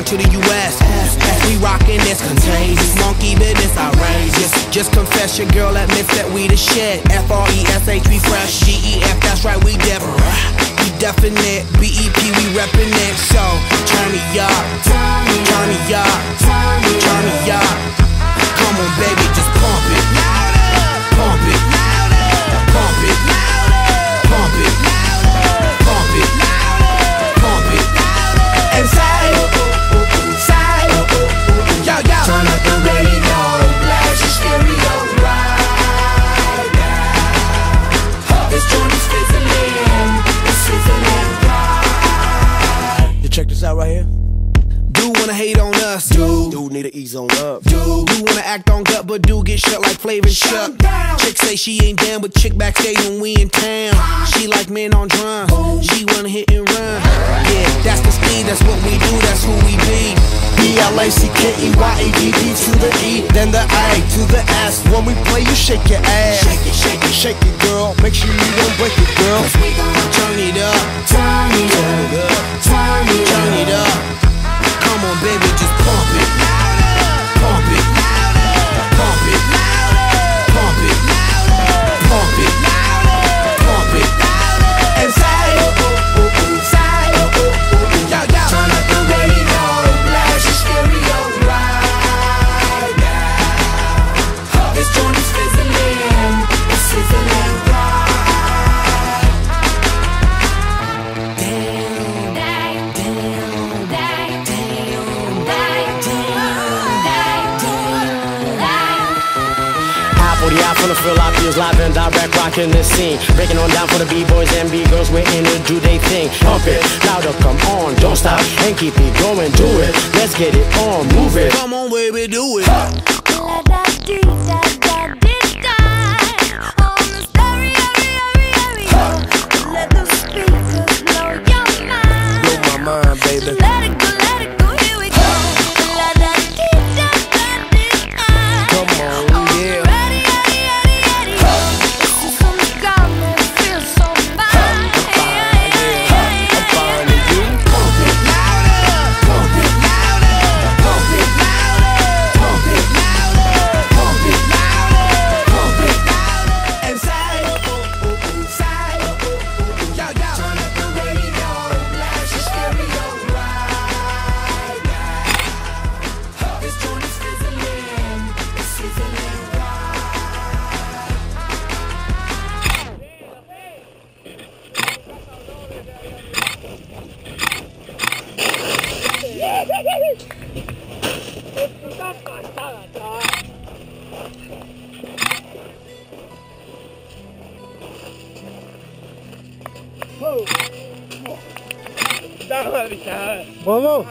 to the US. As we rockin' this contagious, monkey business outrageous. Just confess your girl admits that we the shit. FRESH, we fresh. GEF, that's right, we different. We definite. BEP, we reppin' it. So turn me up, turn me up, turn me up. Come on, baby, just pump it, pump it, pump it, pump it, pump it, pump it, and say, yo, yo. Turn up the radio, blast your stereo right now. This joint is fizzling, it's sizzling right. You check this out right here. Do wanna hate on us, dude. Dude need to ease on up. Dude wanna act on gut, but do get shut like Flavor Chuck. Chick say she ain't down, but chick backstage when we in town. She like men on drum, she wanna hit and run. Yeah, that's the speed, that's what we do, that's who we be. BLACKEYADD to the E, then the A to the S. When we play, you shake your ass. Shake it, shake it, shake it, girl. Make sure you don't break it, girl. Turn it up, turn it up, turn it up. Come on, baby, just pump it, pump it, pump it, pump it, pump it, pump it, and say, yo, yo. Turn up the radio, blast your stereo right now. This joint is fizzling, it's sizzling right. From the Philippines, live and direct, rocking the scene. Breaking on down for the B-boys and B-girls, we're in to do they thing. Pump it, louder, come on, don't stop, and keep it going, do it. Let's get it on, move it. Come on, baby, do it. Let the speakers blow your mind. Blow my mind, baby. Let it go, here we go. Let that Come on, yeah. ready. This is some got me feel so fine. I'm fine with you. Pump it louder, pump it louder, pump it louder, pump it louder, pump it louder, pump it louder, and say, yo, yo. Turn up the radio, blast your stereo right now. This joint is fizzling, it's sizzling right. Vamos.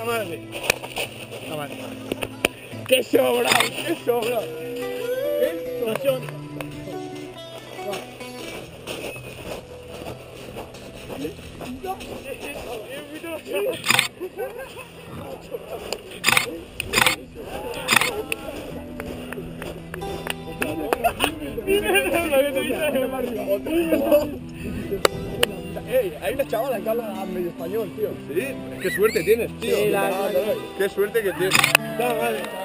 Qué show, bravo, qué show, bravo. ¿Qué situación? Ey, hay una chavala que habla medio español, tío. Sí, qué suerte tienes, tío. Sí, Qué suerte que tienes.